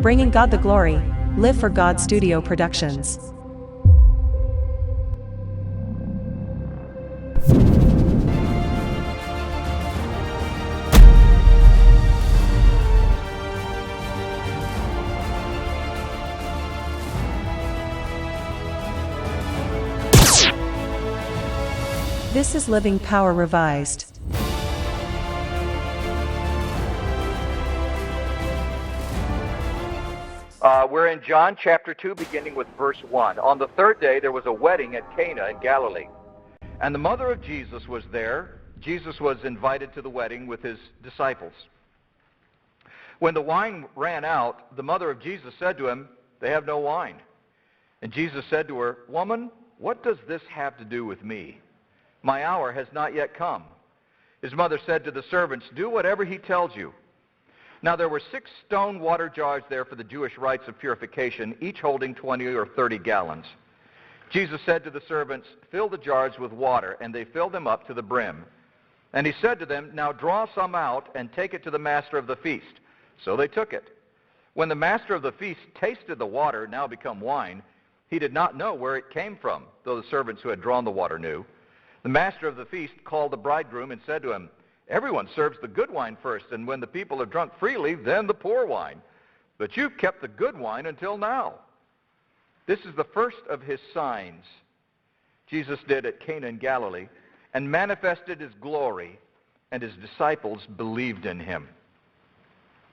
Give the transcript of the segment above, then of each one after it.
Bringing God the glory. Live for God Studio Productions. This is Living Power Revised. We're in John chapter 2, beginning with verse 1. On the third day, there was a wedding at Cana in Galilee, and the mother of Jesus was there. Jesus was invited to the wedding with his disciples. When the wine ran out, the mother of Jesus said to him, "They have no wine." And Jesus said to her, "Woman, what does this have to do with me? My hour has not yet come." His mother said to the servants, "Do whatever he tells you." Now there were 6 stone water jars there for the Jewish rites of purification, each holding 20 or 30 gallons. Jesus said to the servants, "Fill the jars with water," and they filled them up to the brim. And he said to them, "Now draw some out and take it to the master of the feast." So they took it. When the master of the feast tasted the water, now become wine, he did not know where it came from, though the servants who had drawn the water knew. The master of the feast called the bridegroom and said to him, "Everyone serves the good wine first, and when the people have drunk freely, then the poor wine. But you've kept the good wine until now." This is the first of his signs Jesus did at Cana in Galilee, and manifested his glory, and his disciples believed in him.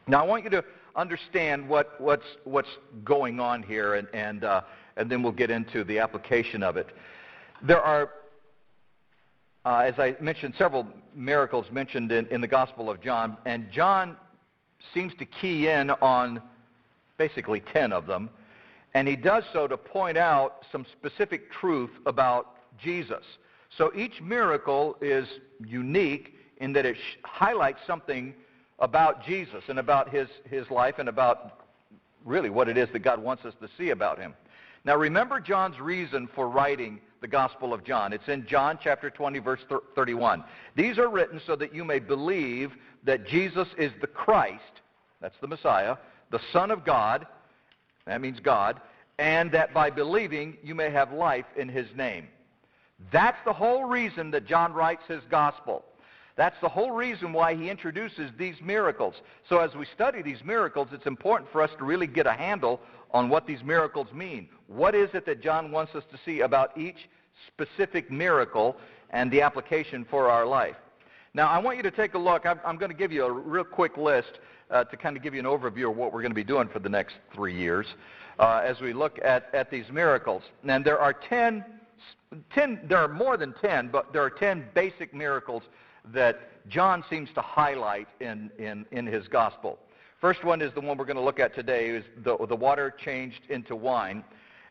Now I want you to understand what's going on here, and then we'll get into the application of it. There are, as I mentioned, several miracles mentioned in the Gospel of John, and John seems to key in on basically 10 of them, and he does so to point out some specific truth about Jesus. So each miracle is unique in that it highlights something about Jesus and about his life and about really what it is that God wants us to see about him. Now remember John's reason for writing the Gospel of John. It's in John chapter 20, verse 31. "These are written so that you may believe that Jesus is the Christ," that's the Messiah, "the Son of God," that means God, "and that by believing you may have life in his name." That's the whole reason that John writes his Gospel. That's the whole reason why he introduces these miracles. So as we study these miracles, it's important for us to really get a handle on what these miracles mean. What is it that John wants us to see about each specific miracle and the application for our life? Now, I want you to take a look. I'm going to give you a real quick list to kind of give you an overview of what we're going to be doing for the next 3 years as we look at these miracles. And there are 10, there are more than 10, but there are 10 basic miracles that John seems to highlight in his gospel. First one is the one we're going to look at today, is the water changed into wine.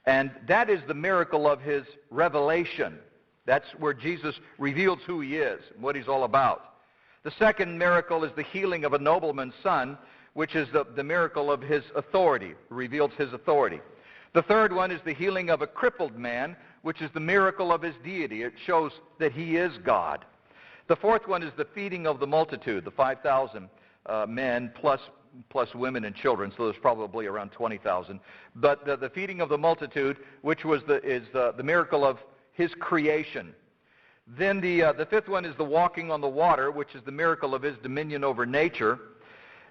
And that is the miracle of his revelation. That's where Jesus reveals who he is, what he's all about. The second miracle is the healing of a nobleman's son, which is the miracle of his authority, reveals his authority. The third one is the healing of a crippled man, which is the miracle of his deity. It shows that he is God. The fourth one is the feeding of the multitude, the 5,000 men plus women and children, so there's probably around 20,000. But the feeding of the multitude, which is the miracle of his creation. Then the fifth one is the walking on the water, which is the miracle of his dominion over nature.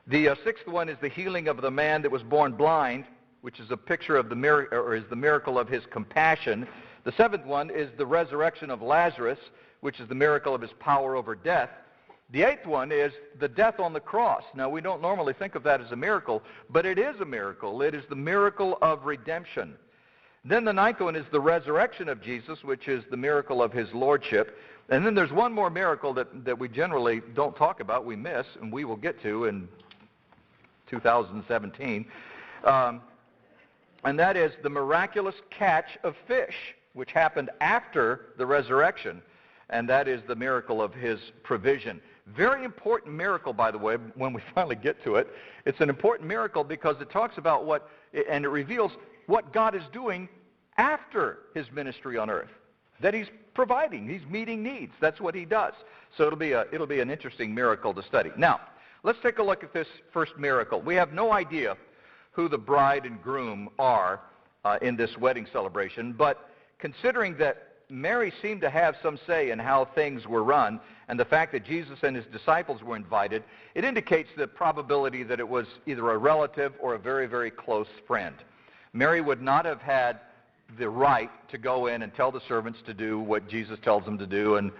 The sixth one is the healing of the man that was born blind, which is a picture of the miracle of his compassion. The seventh one is the resurrection of Lazarus, which is the miracle of his power over death. The eighth one is the death on the cross. Now, we don't normally think of that as a miracle, but it is a miracle. It is the miracle of redemption. Then the ninth one is the resurrection of Jesus, which is the miracle of his lordship. And then there's one more miracle that we generally don't talk about, we miss, and we will get to in 2017. And that is the miraculous catch of fish, which happened after the resurrection. And that is the miracle of his provision. Very important miracle, by the way, when we finally get to it. It's an important miracle because it talks about and it reveals what God is doing after his ministry on earth. That he's providing, he's meeting needs. That's what he does. So it'll be an interesting miracle to study. Now, let's take a look at this first miracle. We have no idea who the bride and groom are in this wedding celebration, but considering that Mary seemed to have some say in how things were run, and the fact that Jesus and his disciples were invited, it indicates the probability that it was either a relative or a very, very close friend. Mary would not have had the right to go in and tell the servants to do what Jesus tells them to do, and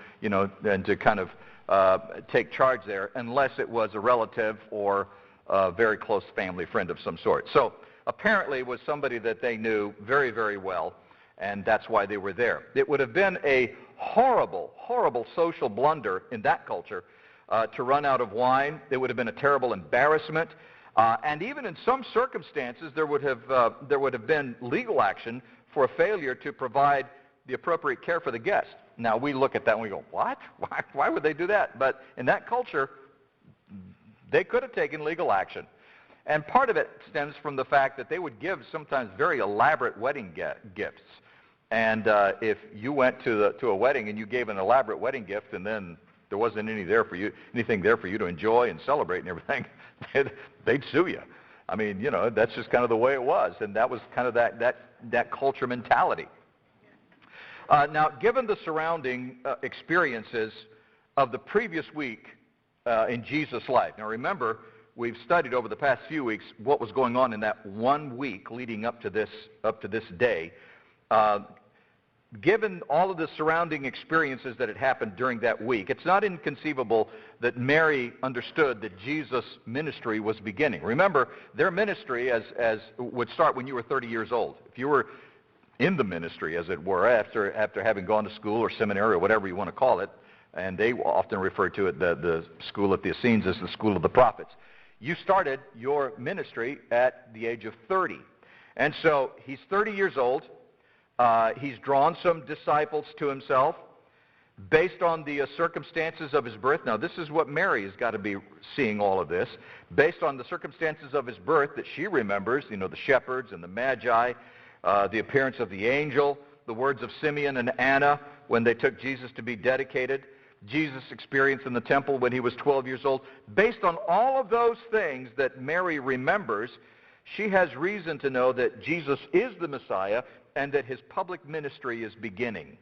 to kind of take charge there, unless it was a relative or a very close family friend of some sort. So apparently it was somebody that they knew very, very well, and that's why they were there. It would have been a horrible, horrible social blunder in that culture to run out of wine. It would have been a terrible embarrassment, and even in some circumstances there would have been legal action for a failure to provide the appropriate care for the guest. Now we look at that and we go, what? Why would they do that? But in that culture, they could have taken legal action. And part of it stems from the fact that they would give sometimes very elaborate wedding gifts. And if you went to a wedding and you gave an elaborate wedding gift, and then there wasn't anything there for you to enjoy and celebrate and everything, they'd sue you. I mean, that's just kind of the way it was, and that was kind of that culture mentality. Now, given the surrounding experiences of the previous week in Jesus' life, now remember, we've studied over the past few weeks what was going on in that 1 week leading up to this day. Given all of the surrounding experiences that had happened during that week, it's not inconceivable that Mary understood that Jesus' ministry was beginning. Remember, their ministry as would start when you were 30 years old. If you were in the ministry, as it were, after having gone to school or seminary or whatever you want to call it, and they often refer to it, the school at the Essenes, as the school of the prophets. You started your ministry at the age of 30. And so he's 30 years old. He's drawn some disciples to himself based on the circumstances of his birth. Now, this is what Mary has got to be seeing all of this. Based on the circumstances of his birth that she remembers, the shepherds and the magi, the appearance of the angel, the words of Simeon and Anna when they took Jesus to be dedicated, Jesus' experience in the temple when he was 12 years old. Based on all of those things that Mary remembers, she has reason to know that Jesus is the Messiah and that his public ministry is beginning.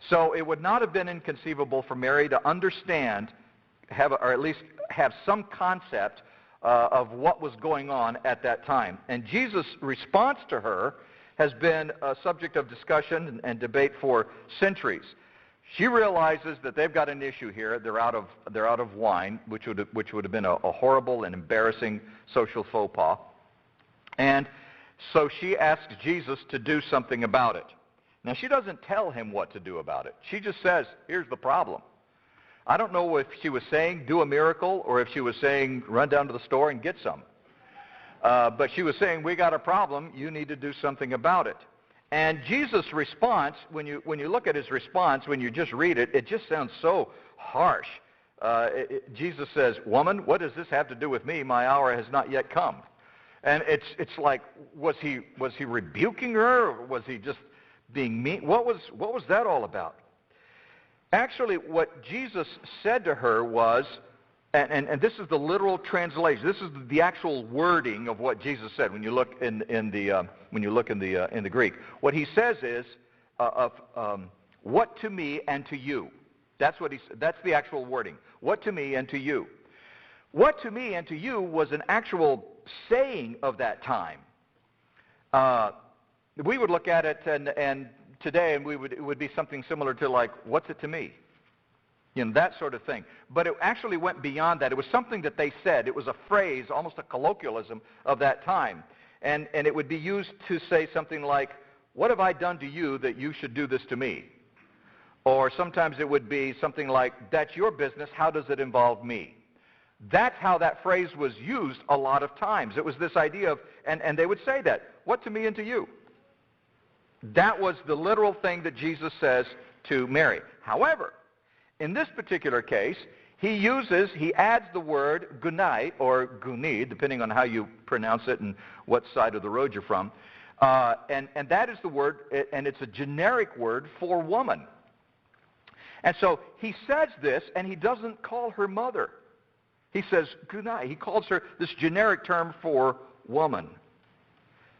So it would not have been inconceivable for Mary to understand, or at least have some concept of what was going on at that time. And Jesus' response to her has been a subject of discussion and debate for centuries. She realizes that they've got an issue here. They're out of wine, which would have been a horrible and embarrassing social faux pas. And so she asks Jesus to do something about it. Now, she doesn't tell him what to do about it. She just says, here's the problem. I don't know if she was saying do a miracle or if she was saying run down to the store and get some. But she was saying, we got a problem. You need to do something about it. And Jesus' response, when you look at his response, when you just read it, it just sounds so harsh. Jesus says, woman, what does this have to do with me? My hour has not yet come. And it's like, was he rebuking her, or was he just being mean? What was that all about? Actually, what Jesus said to her was, and this is the literal translation. This is the actual wording of what Jesus said. When you look in the Greek, what he says is, "What to me and to you." That's the actual wording. What to me and to you. What to me and to you was an actual saying of that time. We would look at it and today, and it would be something similar to like, what's it to me? That sort of thing. But it actually went beyond that. It was something that they said. It was a phrase, almost a colloquialism of that time. And it would be used to say something like, what have I done to you that you should do this to me? Or sometimes it would be something like, that's your business, how does it involve me? That's how that phrase was used a lot of times. It was this idea of, and they would say that, what to me and to you? That was the literal thing that Jesus says to Mary. However, in this particular case, he adds the word gunai, or guni, depending on how you pronounce it and what side of the road you're from. And that is the word, and it's a generic word for woman. And so he says this, and he doesn't call her mother. He says gunai. He calls her this generic term for woman.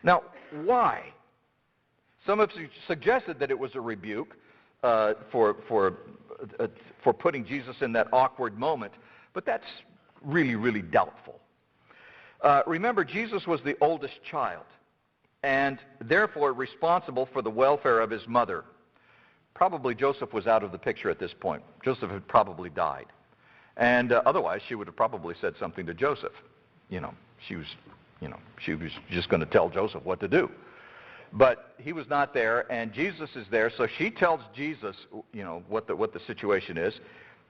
Now, why? Some have suggested that it was a rebuke for putting Jesus in that awkward moment, but that's really, really doubtful. Remember, Jesus was the oldest child, and therefore responsible for the welfare of his mother. Probably Joseph was out of the picture at this point. Joseph had probably died. And otherwise, she would have probably said something to Joseph. She was just going to tell Joseph what to do. But he was not there, and Jesus is there, so she tells Jesus, what the situation is,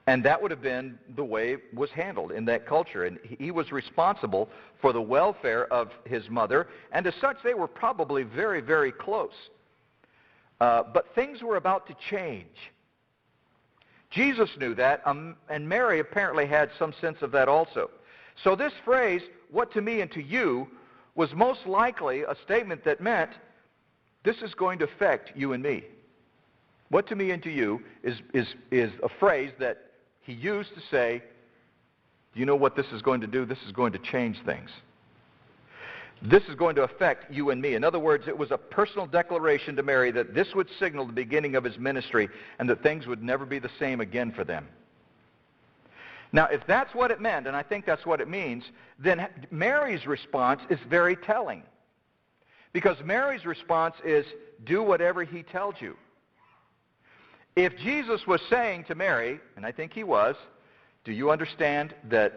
and that would have been the way it was handled in that culture. And he was responsible for the welfare of his mother, and as such, they were probably very, very close. But things were about to change. Jesus knew that, and Mary apparently had some sense of that also. So this phrase, "what to me and to you," was most likely a statement that meant, this is going to affect you and me. What to me and to you is a phrase that he used to say, do you know what this is going to do? This is going to change things. This is going to affect you and me. In other words, it was a personal declaration to Mary that this would signal the beginning of his ministry and that things would never be the same again for them. Now, if that's what it meant, and I think that's what it means, then Mary's response is very telling. Because Mary's response is, do whatever he tells you. If Jesus was saying to Mary, and I think he was, do you understand that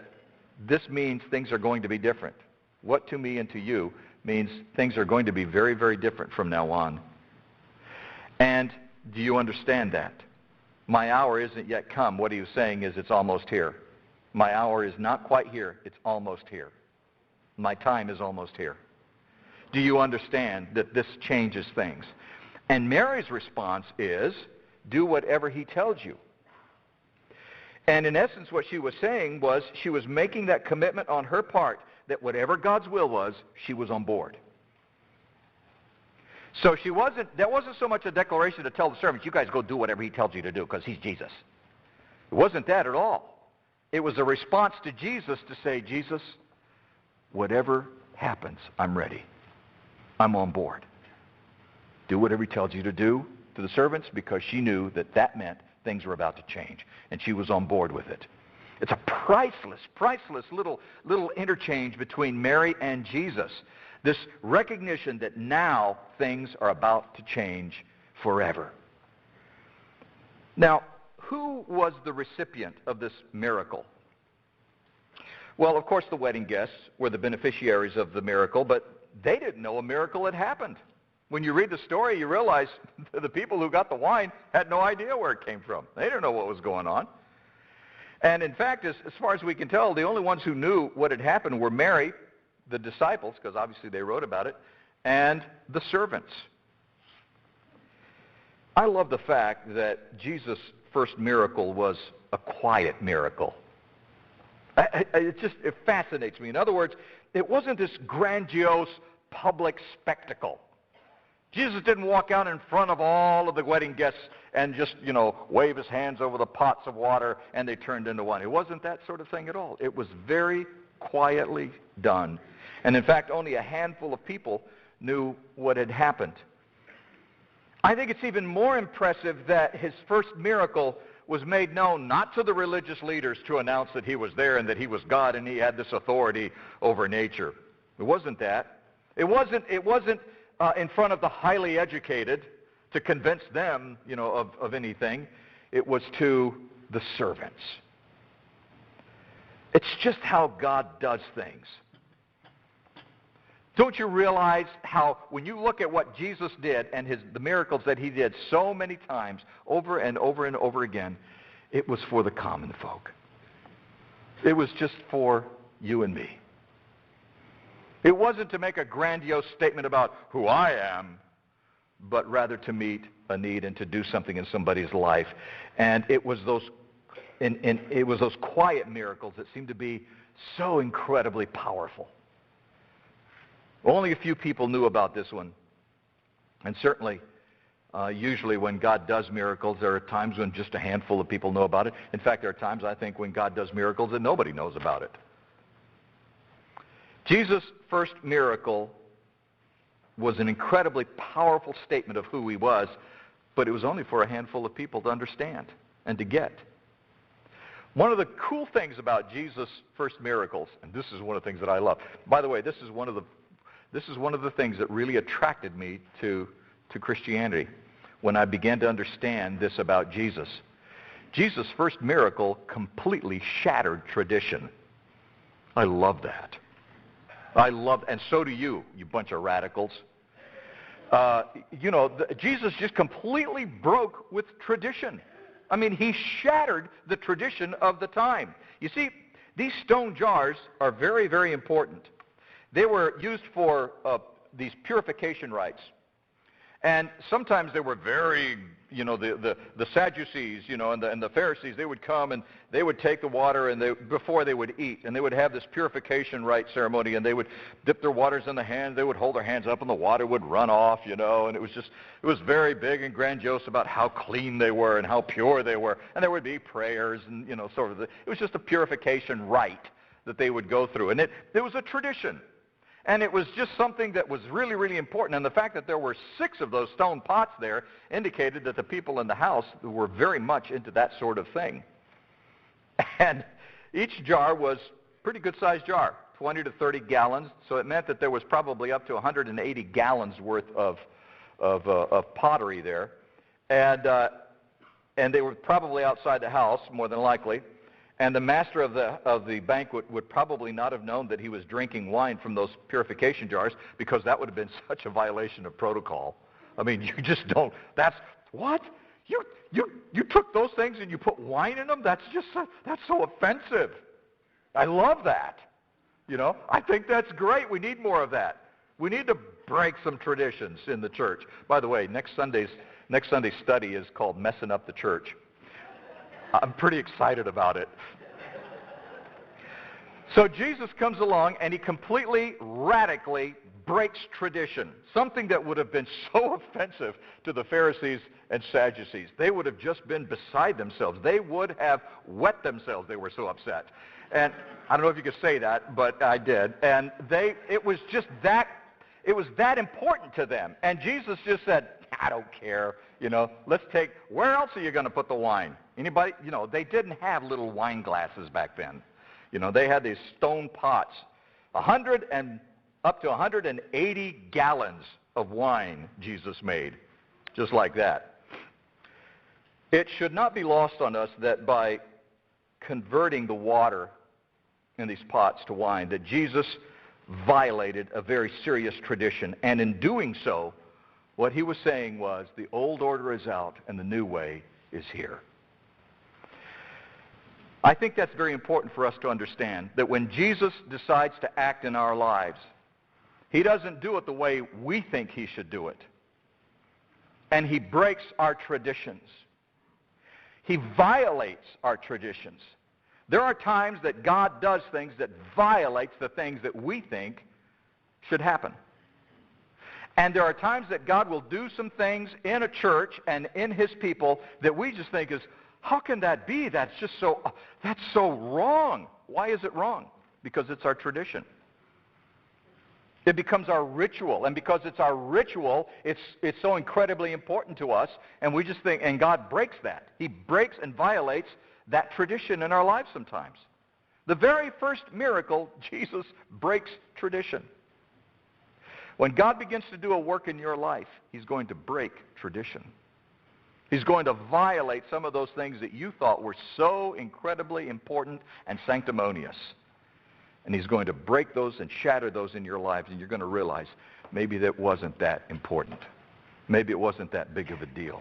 this means things are going to be different? What to me and to you means things are going to be very, very different from now on. And do you understand that? My hour isn't yet come. What he was saying is it's almost here. My hour is not quite here. It's almost here. My time is almost here. Do you understand that this changes things? And Mary's response is, do whatever he tells you. And in essence, what she was saying was she was making that commitment on her part that whatever God's will was, she was on board. So that wasn't so much a declaration to tell the servants, you guys go do whatever he tells you to do because he's Jesus. It wasn't that at all. It was a response to Jesus to say, Jesus, whatever happens, I'm ready. I'm on board. Do whatever he tells you to do to the servants, because she knew that that meant things were about to change, and she was on board with it. It's a priceless, priceless little interchange between Mary and Jesus. This recognition that now things are about to change forever. Now, who was the recipient of this miracle? Well, of course, the wedding guests were the beneficiaries of the miracle, but they didn't know a miracle had happened. When you read the story, you realize the people who got the wine had no idea where it came from. They didn't know what was going on. And in fact, as far as we can tell, the only ones who knew what had happened were Mary, the disciples, because obviously they wrote about it, and the servants. I love the fact that Jesus' first miracle was a quiet miracle. It fascinates me. In other words, it wasn't this grandiose public spectacle. Jesus didn't walk out in front of all of the wedding guests and just, wave his hands over the pots of water and they turned into wine. It wasn't that sort of thing at all. It was very quietly done. And in fact, only a handful of people knew what had happened. I think it's even more impressive that his first miracle was made known not to the religious leaders to announce that he was there and that he was God and he had this authority over nature. It wasn't that. It wasn't in front of the highly educated to convince them, of anything. It was to the servants. It's just how God does things. Don't you realize how, when you look at what Jesus did and the miracles that he did so many times, over and over and over again, it was for the common folk. It was just for you and me. It wasn't to make a grandiose statement about who I am, but rather to meet a need and to do something in somebody's life. And it was those quiet miracles that seemed to be so incredibly powerful. Only a few people knew about this one. And certainly, usually when God does miracles, there are times when just a handful of people know about it. In fact, there are times, I think, when God does miracles that nobody knows about it. Jesus' first miracle was an incredibly powerful statement of who he was, but it was only for a handful of people to understand and to get. One of the cool things about Jesus' first miracles, and this is one of the things that I love. By the way, this is one of the things that really attracted me to Christianity when I began to understand this about Jesus. Jesus' first miracle completely shattered tradition. I love that. And so do you bunch of radicals. Jesus just completely broke with tradition. I mean, he shattered the tradition of the time. You see, these stone jars are very, very important. They were used for these purification rites. And sometimes they were very, the Sadducees, and the Pharisees, they would come and they would take the water before they would eat, and they would have this purification rite ceremony, and they would dip their waters in the hand, they would hold their hands up and the water would run off, and it was very big and grandiose about how clean they were and how pure they were, and there would be prayers and, it was just a purification rite that they would go through, and it was a tradition. And it was just something that was really, really important. And the fact that there were 6 of those stone pots there indicated that the people in the house were very much into that sort of thing. And each jar was a pretty good-sized jar, 20 to 30 gallons. So it meant that there was probably up to 180 gallons worth of pottery there. And they were probably outside the house, more than likely. And the master of the banquet would probably not have known that he was drinking wine from those purification jars, because that would have been such a violation of protocol. I mean, you just don't. That's what? You took those things and you put wine in them? That's so offensive. I love that. I think that's great. We need more of that. We need to break some traditions in the church. By the way, next Sunday's study is called Messing Up the Church. I'm pretty excited about it. So Jesus comes along and he completely, radically breaks tradition, something that would have been so offensive to the Pharisees and Sadducees. They would have just been beside themselves. They would have wet themselves. They were so upset. And I don't know if you could say that, but I did. And it was that important to them. And Jesus just said, I don't care. Where else are you going to put the wine? Anybody? They didn't have little wine glasses back then. They had these stone pots, 100 and up to 180 gallons of wine Jesus made, just like that. It should not be lost on us that by converting the water in these pots to wine, that Jesus violated a very serious tradition. And in doing so, what he was saying was, the old order is out and the new way is here. I think that's very important for us to understand, that when Jesus decides to act in our lives, he doesn't do it the way we think he should do it. And he breaks our traditions. He violates our traditions. There are times that God does things that violates the things that we think should happen. And there are times that God will do some things in a church and in his people that we just think is, how can that be? That's so wrong. Why is it wrong? Because it's our tradition. It becomes our ritual. And because it's our ritual, it's so incredibly important to us. And we just think, and God breaks that. He breaks and violates that tradition in our lives sometimes. The very first miracle, Jesus breaks tradition. When God begins to do a work in your life, he's going to break tradition. He's going to violate some of those things that you thought were so incredibly important and sanctimonious. And he's going to break those and shatter those in your lives, and you're going to realize maybe that wasn't that important. Maybe it wasn't that big of a deal.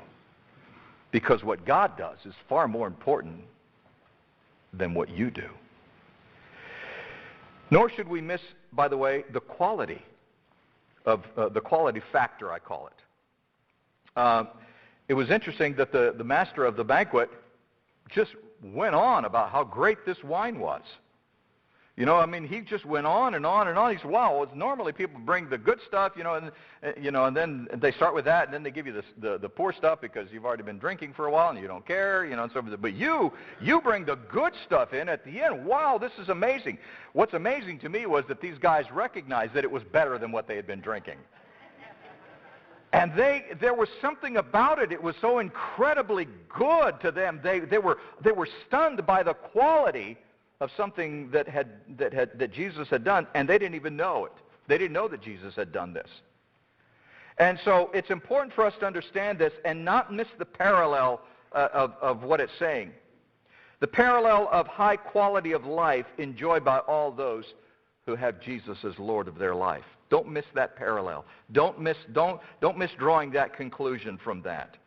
Because what God does is far more important than what you do. Nor should we miss, by the way, the quality of the quality factor, I call it. It was interesting that the master of the banquet just went on about how great this wine was. He just went on and on and on. He said, wow, normally people bring the good stuff, and then they start with that, and then they give you the poor stuff because you've already been drinking for a while and you don't care, and so forth. But you bring the good stuff in at the end. Wow, this is amazing. What's amazing to me was that these guys recognized that it was better than what they had been drinking. And there was something about it. It was so incredibly good to them. They were stunned by the quality of something that Jesus had done, and they didn't even know it. They didn't know that Jesus had done this. And so it's important for us to understand this and not miss the parallel of what it's saying. The parallel of high quality of life enjoyed by all those who have Jesus as Lord of their life. Don't miss that parallel. Don't miss drawing that conclusion from that.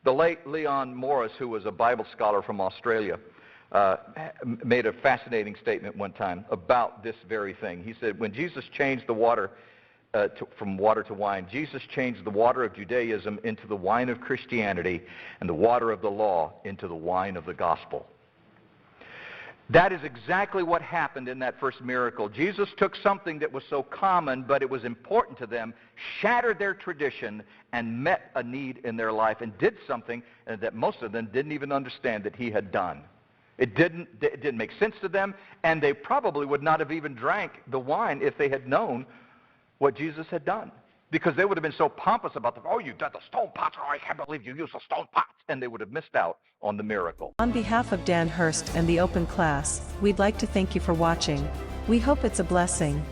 The late Leon Morris, who was a Bible scholar from Australia, made a fascinating statement one time about this very thing. He said, when Jesus changed the water from water to wine, Jesus changed the water of Judaism into the wine of Christianity and the water of the law into the wine of the gospel. That is exactly what happened in that first miracle. Jesus took something that was so common, but it was important to them, shattered their tradition, and met a need in their life, and did something that most of them didn't even understand that he had done. It didn't make sense to them, and they probably would not have even drank the wine if they had known what Jesus had done. Because they would have been so pompous about you've done the stone pots, I can't believe you used the stone pots, and they would have missed out on the miracle. On behalf of Dan Hurst and the Open Class, we'd like to thank you for watching. We hope it's a blessing.